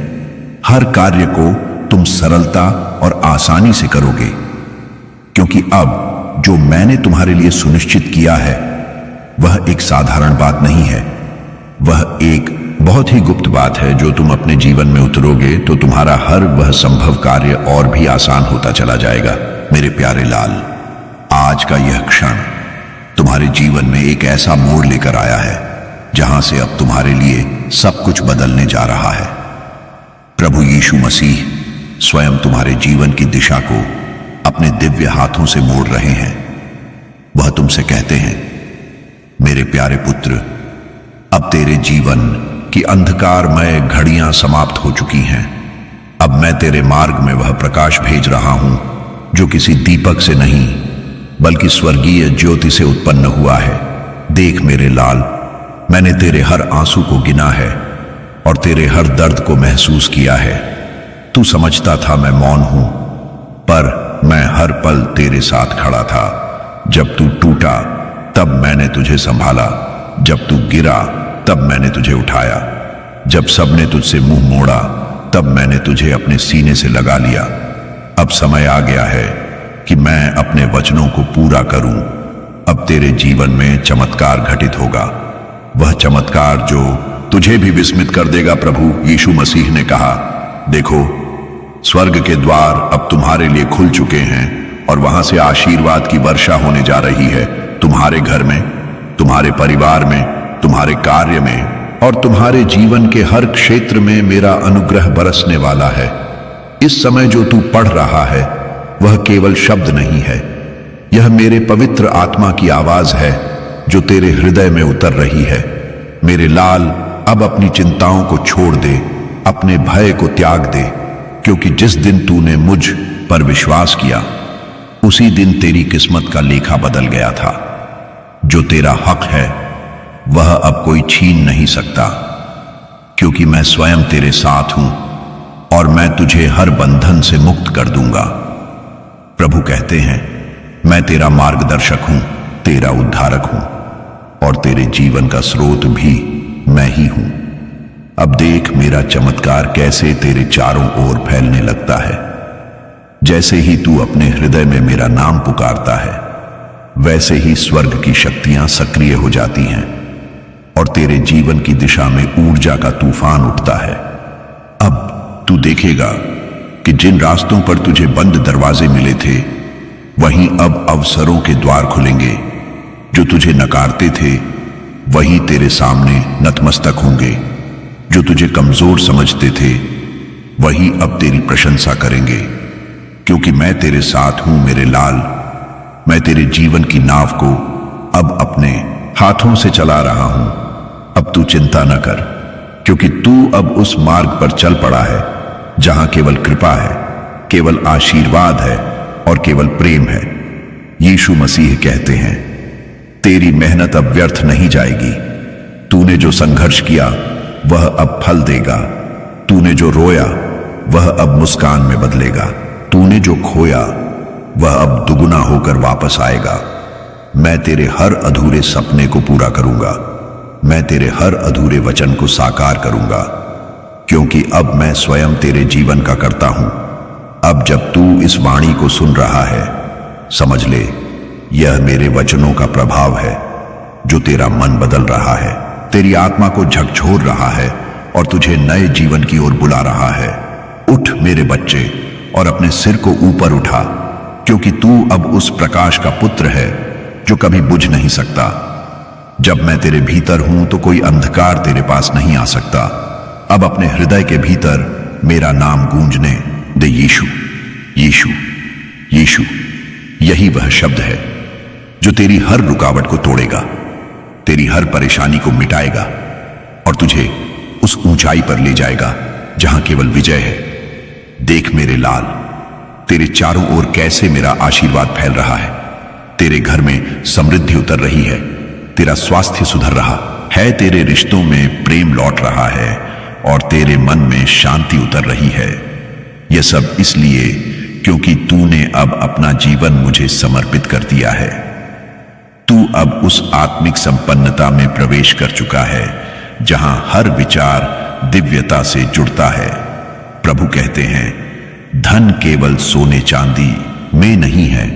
हर कार्य को तुम सरलता और आसानी से करोगे, क्योंकि अब जो मैंने तुम्हारे लिए सुनिश्चित किया है वह एक साधारण बात नहीं है। वह एक बहुत ही गुप्त बात है। जो तुम अपने जीवन में उतरोगे तो तुम्हारा हर वह संभव कार्य और भी आसान होता चला जाएगा। मेरे प्यारे लाल, आज का यह क्षण तुम्हारे जीवन में एक ऐसा मोड़ लेकर आया है जहां से अब तुम्हारे लिए सब कुछ बदलने जा रहा है। प्रभु यीशु मसीह स्वयं तुम्हारे जीवन की दिशा को अपने दिव्य हाथों से मोड़ रहे हैं। वह तुमसे कहते हैं, मेरे प्यारे पुत्र, अब तेरे जीवन की अंधकारमय घड़ियां समाप्त हो चुकी हैं। अब मैं तेरे मार्ग में वह प्रकाश भेज रहा हूं जो किसी दीपक से नहीं बल्कि स्वर्गीय ज्योति से उत्पन्न हुआ है। देख मेरे लाल, मैंने तेरे हर आंसू को गिना है और तेरे हर दर्द को महसूस किया है। तू समझता था मैं मौन हूं, पर मैं हर पल तेरे साथ खड़ा था। जब तू टूटा तब मैंने तुझे संभाला, जब तू गिरा तब मैंने तुझे उठाया, जब सबने तुझसे मुंह मोड़ा तब मैंने तुझे अपने सीने से लगा लिया। अब समय आ गया है कि मैं अपने वचनों को पूरा करूं। अब तेरे जीवन में चमत्कार घटित होगा, वह चमत्कार जो तुझे भी विस्मित कर देगा। प्रभु यीशु मसीह ने कहा, देखो, स्वर्ग के द्वार अब तुम्हारे लिए खुल चुके हैं और वहां से आशीर्वाद की वर्षा होने जा रही है। तुम्हारे घर में, तुम्हारे परिवार में, तुम्हारे कार्य में और तुम्हारे जीवन के हर क्षेत्र में मेरा अनुग्रह बरसने वाला है। इस समय जो तू पढ़ रहा है वह केवल शब्द नहीं है, यह मेरे पवित्र आत्मा की आवाज है जो तेरे हृदय में उतर रही है। मेरे लाल, अब अपनी चिंताओं को छोड़ दे, अपने भय को त्याग दे, क्योंकि जिस दिन तूने मुझ पर विश्वास किया उसी दिन तेरी किस्मत का लेखा बदल गया था। जो तेरा हक है वह अब कोई छीन नहीं सकता, क्योंकि मैं स्वयं तेरे साथ हूं और मैं तुझे हर बंधन से मुक्त कर दूंगा। प्रभु कहते हैं, मैं तेरा मार्गदर्शक हूं, तेरा उद्धारक हूं और तेरे जीवन का स्रोत भी मैं ही हूं। अब देख मेरा चमत्कार कैसे तेरे चारों ओर फैलने लगता है। जैसे ही तू अपने हृदय में मेरा नाम पुकारता है, वैसे ही स्वर्ग की शक्तियां सक्रिय हो जाती हैं और तेरे जीवन की दिशा में ऊर्जा का तूफान उठता है। अब तू देखेगा कि जिन रास्तों पर तुझे बंद दरवाजे मिले थे वहीं अब अवसरों के द्वार खुलेंगे। जो तुझे नकारते थे वही तेरे सामने नतमस्तक होंगे। जो तुझे कमजोर समझते थे वही अब तेरी प्रशंसा करेंगे। क्योंकि मैं तेरे साथ हूं मेरे लाल। मैं तेरे जीवन की नाव को अब अपने हाथों से चला रहा हूं। अब तू चिंता न कर, क्योंकि तू अब उस मार्ग पर चल पड़ा है जहां केवल कृपा है, केवल आशीर्वाद है और केवल प्रेम है। यीशु मसीह कहते हैं, तेरी मेहनत अब व्यर्थ नहीं जाएगी। तूने जो संघर्ष किया वह अब फल देगा। तूने जो रोया वह अब मुस्कान में बदलेगा। तूने जो खोया वह अब दुगुना होकर वापस आएगा। मैं तेरे हर अधूरे सपने को पूरा करूंगा। मैं तेरे हर अधूरे वचन को साकार करूंगा, क्योंकि अब मैं स्वयं तेरे जीवन का करता हूं। अब जब तू इस वाणी को सुन रहा है, समझ ले यह मेरे वचनों का प्रभाव है जो तेरा मन बदल रहा है, तेरी आत्मा को झकझोर रहा है और तुझे नए जीवन की ओर बुला रहा है। उठ मेरे बच्चे और अपने सिर को ऊपर उठा, क्योंकि तू अब उस प्रकाश का पुत्र है जो कभी बुझ नहीं सकता। जब मैं तेरे भीतर हूं तो कोई अंधकार तेरे पास नहीं आ सकता। अब अपने हृदय के भीतर मेरा नाम गूंजने दे, यीशु यीशु यीशु। यही वह शब्द है जो तेरी हर रुकावट को तोड़ेगा, तेरी हर परेशानी को मिटाएगा और तुझे उस ऊंचाई पर ले जाएगा जहां केवल विजय है। देख मेरे लाल, तेरे चारों ओर कैसे मेरा आशीर्वाद फैल रहा है। तेरे घर में समृद्धि उतर रही है, तेरा स्वास्थ्य सुधर रहा है, तेरे रिश्तों में प्रेम लौट रहा है और तेरे मन में शांति उतर रही है। यह सब इसलिए क्योंकि तूने अब अपना जीवन मुझे समर्पित कर दिया है। तू अब उस आत्मिक संपन्नता में प्रवेश कर चुका है जहां हर विचार दिव्यता से जुड़ता है। प्रभु कहते हैं, धन केवल सोने चांदी में नहीं है,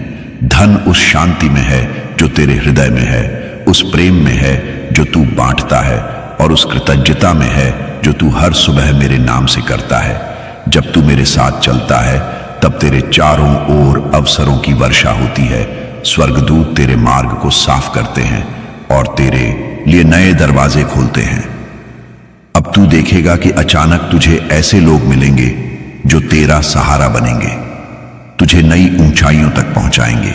धन उस शांति में है जो तेरे हृदय में है, उस प्रेम में है जो तू बांटता है और उस कृतज्ञता में है जो तू हर सुबह मेरे नाम से करता है। जब तू मेरे साथ चलता है तब तेरे चारों ओर अवसरों की वर्षा होती है। स्वर्गदूत तेरे मार्ग को साफ करते हैं और तेरे लिए नए दरवाजे खोलते हैं। अब तू देखेगा कि अचानक तुझे ऐसे लोग मिलेंगे जो तेरा सहारा बनेंगे, तुझे नई ऊंचाइयों तक पहुंचाएंगे,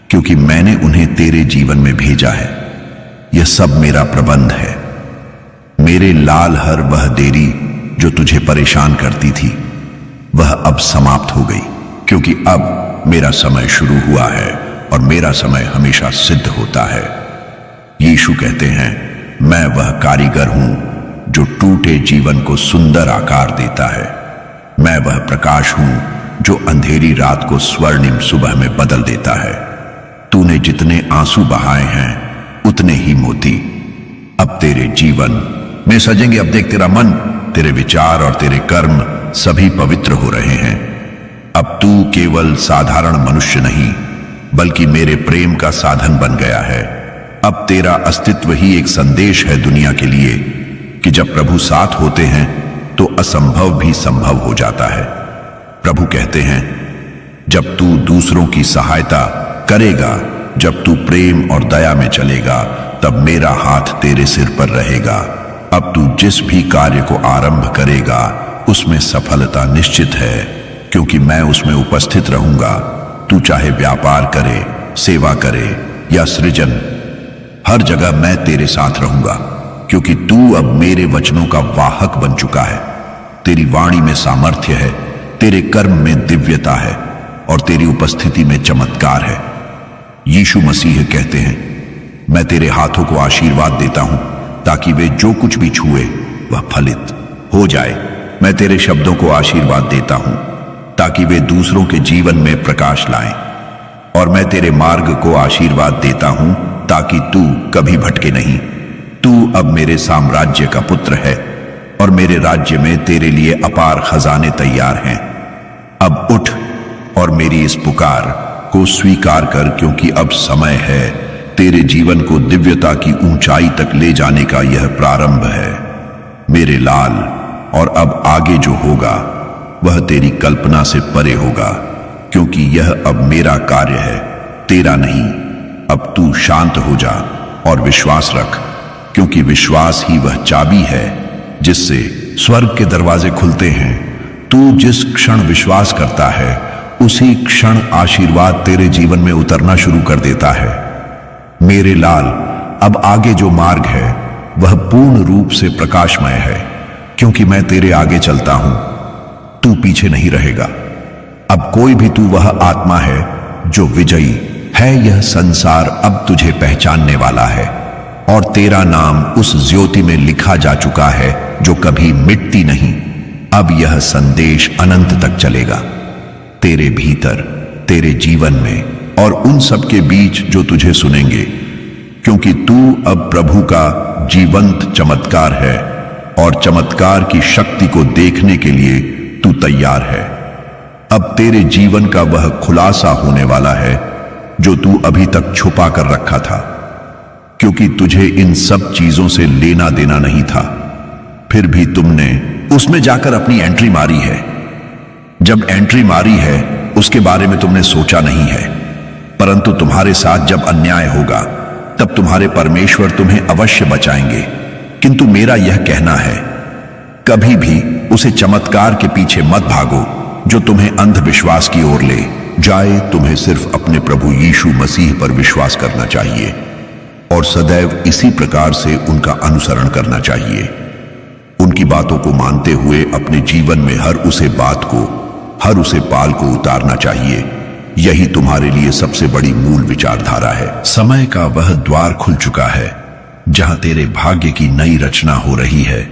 क्योंकि मैंने उन्हें तेरे जीवन में भेजा है। यह सब मेरा प्रबंध है। मेरे लाल, हर वह देरी जो तुझे परेशान करती थी वह अब समाप्त हो गई, क्योंकि अब मेरा समय शुरू हुआ है और मेरा समय हमेशा सिद्ध होता है। यीशु कहते हैं, मैं वह कारीगर हूं जो टूटे जीवन को सुंदर आकार देता है। मैं वह प्रकाश हूं जो अंधेरी रात को स्वर्णिम सुबह में बदल देता है। तूने जितने आंसू बहाए हैं उतने ही मोती अब तेरे जीवन में सजेंगे। अब देख, तेरा मन, तेरे विचार और तेरे कर्म सभी पवित्र हो रहे हैं। अब तू केवल साधारण मनुष्य नहीं बल्कि मेरे प्रेम का साधन बन गया है। अब तेरा अस्तित्व ही एक संदेश है दुनिया के लिए कि जब प्रभु साथ होते हैं तो असंभव भी संभव हो जाता है। प्रभु कहते हैं, जब तू दूसरों की सहायता करेगा, जब तू प्रेम और दया में चलेगा, तब मेरा हाथ तेरे सिर पर रहेगा। अब तू जिस भी कार्य को आरंभ करेगा उसमें सफलता निश्चित है, क्योंकि मैं उसमें उपस्थित रहूंगा। तू चाहे व्यापार करे, सेवा करे या सृजन, हर जगह मैं तेरे साथ रहूंगा, क्योंकि तू अब मेरे वचनों का वाहक बन चुका है। तेरी वाणी में सामर्थ्य है, तेरे कर्म में दिव्यता है और तेरी उपस्थिति में चमत्कार है। यीशु मसीह कहते हैं, मैं तेरे हाथों को आशीर्वाद देता हूं ताकि वे जो कुछ भी छुए वह फलित हो जाए। मैं तेरे शब्दों को आशीर्वाद देता हूं ताकि वे दूसरों के जीवन में प्रकाश लाएं। और मैं तेरे मार्ग को आशीर्वाद देता हूं ताकि तू कभी भटके नहीं। तू अब मेरे साम्राज्य का पुत्र है और मेरे राज्य में तेरे लिए अपार खजाने तैयार हैं। अब उठ और मेरी इस पुकार को स्वीकार कर, क्योंकि अब समय है तेरे जीवन को दिव्यता की ऊंचाई तक ले जाने का। यह प्रारंभ है मेरे लाल, और अब आगे जो होगा वह तेरी कल्पना से परे होगा। क्योंकि यह अब मेरा कार्य है, तेरा नहीं। अब तू शांत हो जा और विश्वास रख, क्योंकि विश्वास ही वह चाबी है जिससे स्वर्ग के दरवाजे खुलते हैं। तू जिस क्षण विश्वास करता है उसी क्षण आशीर्वाद तेरे जीवन में उतरना शुरू कर देता है। मेरे लाल, अब आगे जो मार्ग है वह पूर्ण रूप से प्रकाशमय है, क्योंकि मैं तेरे आगे चलता हूं, तू पीछे नहीं रहेगा। अब कोई भी तू वह आत्मा है जो विजयी है। यह संसार अब तुझे पहचानने वाला है और तेरा नाम उस ज्योति में लिखा जा चुका है जो कभी मिटती नहीं। अब यह संदेश अनंत तक चलेगा, तेरे भीतर, तेरे जीवन में और उन सब के बीच जो तुझे सुनेंगे, क्योंकि तू अब प्रभु का जीवंत चमत्कार है और चमत्कार की शक्ति को देखने के लिए तू तैयार है। अब तेरे जीवन का वह खुलासा होने वाला है जो तू अभी तक छुपा कर रखा था, क्योंकि तुझे इन सब चीजों से लेना देना नहीं था, फिर भी तुमने उसमें जाकर अपनी एंट्री मारी है। जब एंट्री मारी है उसके बारे में तुमने सोचा नहीं है, परंतु तुम्हारे साथ जब अन्याय होगा तब तुम्हारे परमेश्वर तुम्हें अवश्य बचाएंगे। किंतु मेरा यह कहना है, कभी भी उसे चमत्कार के पीछे मत भागो जो तुम्हें अंधविश्वास की ओर ले जाए। तुम्हें सिर्फ अपने प्रभु यीशु मसीह पर विश्वास करना चाहिए और सदैव इसी प्रकार से उनका अनुसरण करना चाहिए। उनकी बातों को मानते हुए अपने जीवन में हर उसे बात को, हर उसे पाल को उतारना चाहिए। यही तुम्हारे लिए सबसे बड़ी मूल विचारधारा है। समय का वह द्वार खुल चुका है जहां तेरे भाग्य की नई रचना हो रही है।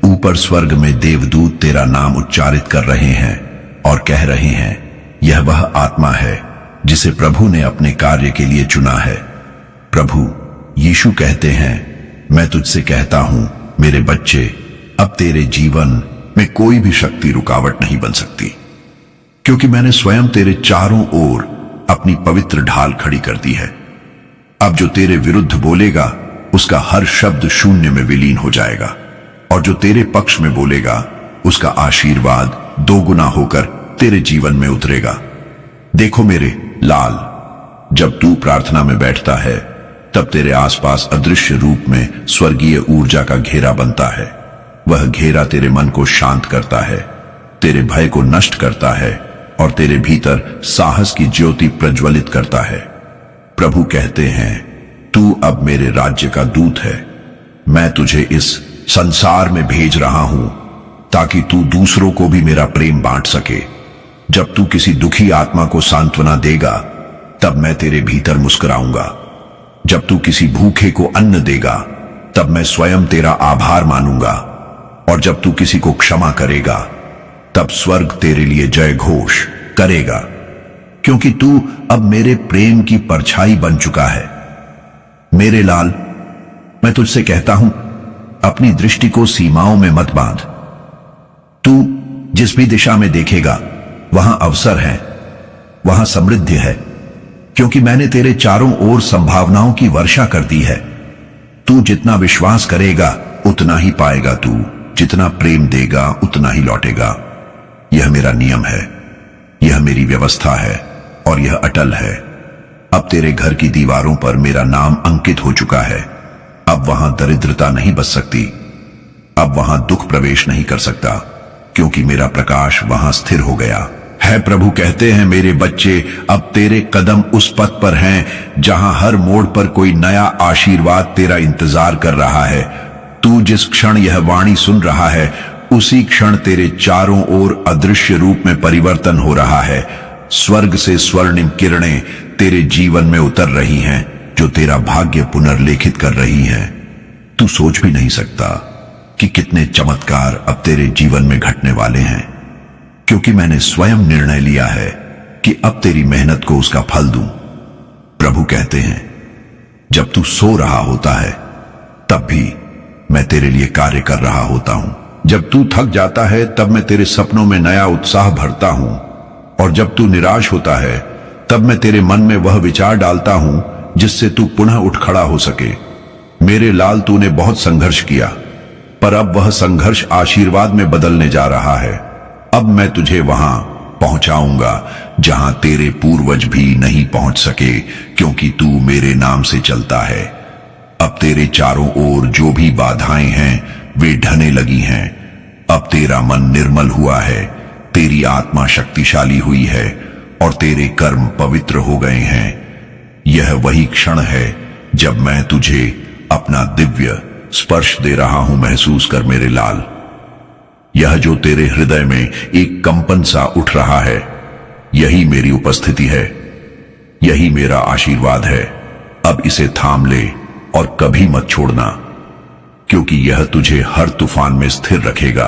ऊपर स्वर्ग में देवदूत तेरा नाम उच्चारित कर रहे हैं और कह रहे हैं, यह वह आत्मा है जिसे प्रभु ने अपने कार्य के लिए चुना है। प्रभु यीशु कहते हैं, मैं तुझसे कहता हूं मेरे बच्चे, अब तेरे जीवन में कोई भी शक्ति रुकावट नहीं बन सकती, क्योंकि मैंने स्वयं तेरे चारों ओर अपनी पवित्र ढाल खड़ी कर दी है। अब जो तेरे विरुद्ध बोलेगा उसका हर शब्द शून्य में विलीन हो जाएगा, और जो तेरे पक्ष में बोलेगा उसका आशीर्वाद दोगुना होकर तेरे जीवन में उतरेगा। देखो मेरे लाल, जब तू प्रार्थना में बैठता है तब तेरे आसपास अदृश्य रूप में स्वर्गीय ऊर्जा का घेरा बनता है। वह घेरा तेरे मन को शांत करता है, तेरे भय को नष्ट करता है और तेरे भीतर साहस की ज्योति प्रज्वलित करता है। प्रभु कहते हैं, तू अब मेरे राज्य का दूत है। मैं तुझे इस संसार में भेज रहा हूं ताकि तू दूसरों को भी मेरा प्रेम बांट सके। जब तू किसी दुखी आत्मा को सांत्वना देगा तब मैं तेरे भीतर मुस्कुराऊंगा। जब तू किसी भूखे को अन्न देगा तब मैं स्वयं तेरा आभार मानूंगा। और जब तू किसी को क्षमा करेगा तब स्वर्ग तेरे लिए जय घोष करेगा, क्योंकि तू अब मेरे प्रेम की परछाई बन चुका है। मेरे लाल, मैं तुझसे कहता हूं, अपनी दृष्टि को सीमाओं में मत बांध। तू जिस भी दिशा में देखेगा वहां अवसर है, वहां समृद्धि है, क्योंकि मैंने तेरे चारों ओर संभावनाओं की वर्षा कर दी है। तू जितना विश्वास करेगा उतना ही पाएगा, तू जितना प्रेम देगा उतना ही लौटेगा। यह मेरा नियम है, यह मेरी व्यवस्था है और यह अटल है। अब तेरे घर की दीवारों पर मेरा नाम अंकित हो चुका है। अब वहां दरिद्रता नहीं बस सकती, अब वहां दुख प्रवेश नहीं कर सकता, क्योंकि मेरा प्रकाश वहां स्थिर हो गया है। प्रभु कहते हैं, मेरे बच्चे, अब तेरे कदम उस पथ पर हैं जहां हर मोड़ पर कोई नया आशीर्वाद तेरा इंतजार कर रहा है। तू जिस क्षण यह वाणी सुन रहा है उसी क्षण तेरे चारों ओर अदृश्य रूप में परिवर्तन हो रहा है। स्वर्ग से स्वर्णिम किरणें तेरे जीवन में उतर रही हैं जो तेरा भाग्य पुनर्लेखित कर रही हैं। तू सोच भी नहीं सकता कि कितने चमत्कार अब तेरे जीवन में घटने वाले हैं, क्योंकि मैंने स्वयं निर्णय लिया है कि अब तेरी मेहनत को उसका फल दूं। प्रभु कहते हैं, जब तू सो रहा होता है तब भी मैं तेरे लिए कार्य कर रहा होता हूं। जब तू थक जाता है तब मैं तेरे सपनों में नया उत्साह भरता हूं, और जब तू निराश होता है तब मैं तेरे मन में वह विचार डालता हूं जिससे तू पुनः उठ खड़ा हो सके। मेरे लाल, तूने बहुत संघर्ष किया, पर अब वह संघर्ष आशीर्वाद में बदलने जा रहा है। अब मैं तुझे वहां पहुंचाऊंगा जहां तेरे पूर्वज भी नहीं पहुंच सके, क्योंकि तू मेरे नाम से चलता है। अब तेरे चारों ओर जो भी बाधाएं हैं वे ढहने लगी हैं। अब तेरा मन निर्मल हुआ है, तेरी आत्मा शक्तिशाली हुई है और तेरे कर्म पवित्र हो गए हैं। यह वही क्षण है जब मैं तुझे अपना दिव्य स्पर्श दे रहा हूं। महसूस कर मेरे लाल, यह जो तेरे हृदय में एक कंपन सा उठ रहा है, यही मेरी उपस्थिति है, यही मेरा आशीर्वाद है। अब इसे थाम ले और कभी मत छोड़ना, क्योंकि यह तुझे हर तूफान में स्थिर रखेगा,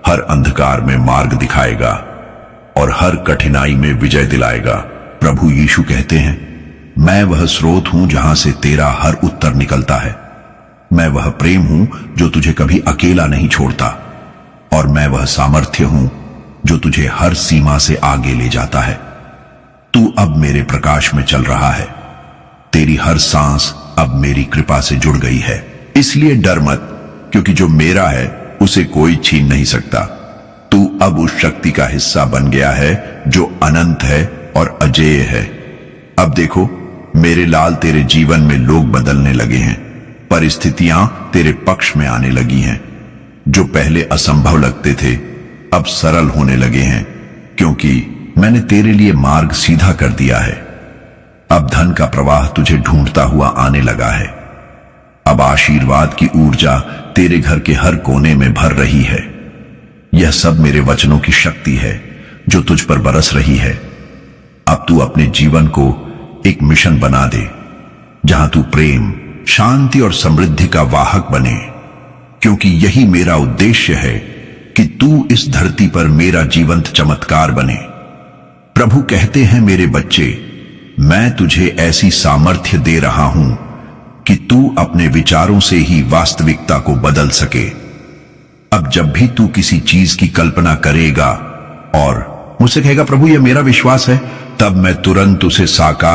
हर अंधकार में मार्ग दिखाएगा और हर कठिनाई में विजय दिलाएगा। प्रभु यीशु कहते हैं, मैं वह स्रोत हूं जहां से तेरा हर उत्तर निकलता है। मैं वह प्रेम हूं जो तुझे कभी अकेला नहीं छोड़ता, और मैं वह सामर्थ्य हूं जो तुझे हर सीमा से आगे ले जाता है। तू अब मेरे प्रकाश में चल रहा है, तेरी हर सांस अब मेरी कृपा से जुड़ गई है। इसलिए डर मत, क्योंकि जो मेरा है उसे कोई छीन नहीं सकता। तू अब उस शक्ति का हिस्सा बन गया है जो अनंत है और अजेय है। अब देखो मेरे लाल, तेरे जीवन में लोग बदलने लगे हैं, परिस्थितियां तेरे पक्ष में आने लगी हैं। जो पहले असंभव लगते थे अब सरल होने लगे हैं, क्योंकि मैंने तेरे लिए मार्ग सीधा कर दिया है। अब धन का प्रवाह तुझे ढूंढता हुआ आने लगा है। अब आशीर्वाद की ऊर्जा तेरे घर के हर कोने में भर रही है। यह सब मेरे वचनों की शक्ति है जो तुझ पर बरस रही है। अब तू अपने जीवन को एक मिशन बना दे, जहां तू प्रेम, शांति और समृद्धि का वाहक बने, क्योंकि यही मेरा उद्देश्य है कि तू इस धरती पर मेरा जीवंत चमत्कार बने। प्रभु कहते हैं, मेरे बच्चे, मैं तुझे ऐसी सामर्थ्य दे रहा हूं कि तू अपने विचारों से ही वास्तविकता को बदल सके। अब जब भी तू किसी चीज की कल्पना करेगा और मुझसे कहेगा, प्रभु यह मेरा विश्वास है, तब मैं तुरंत उसे साकार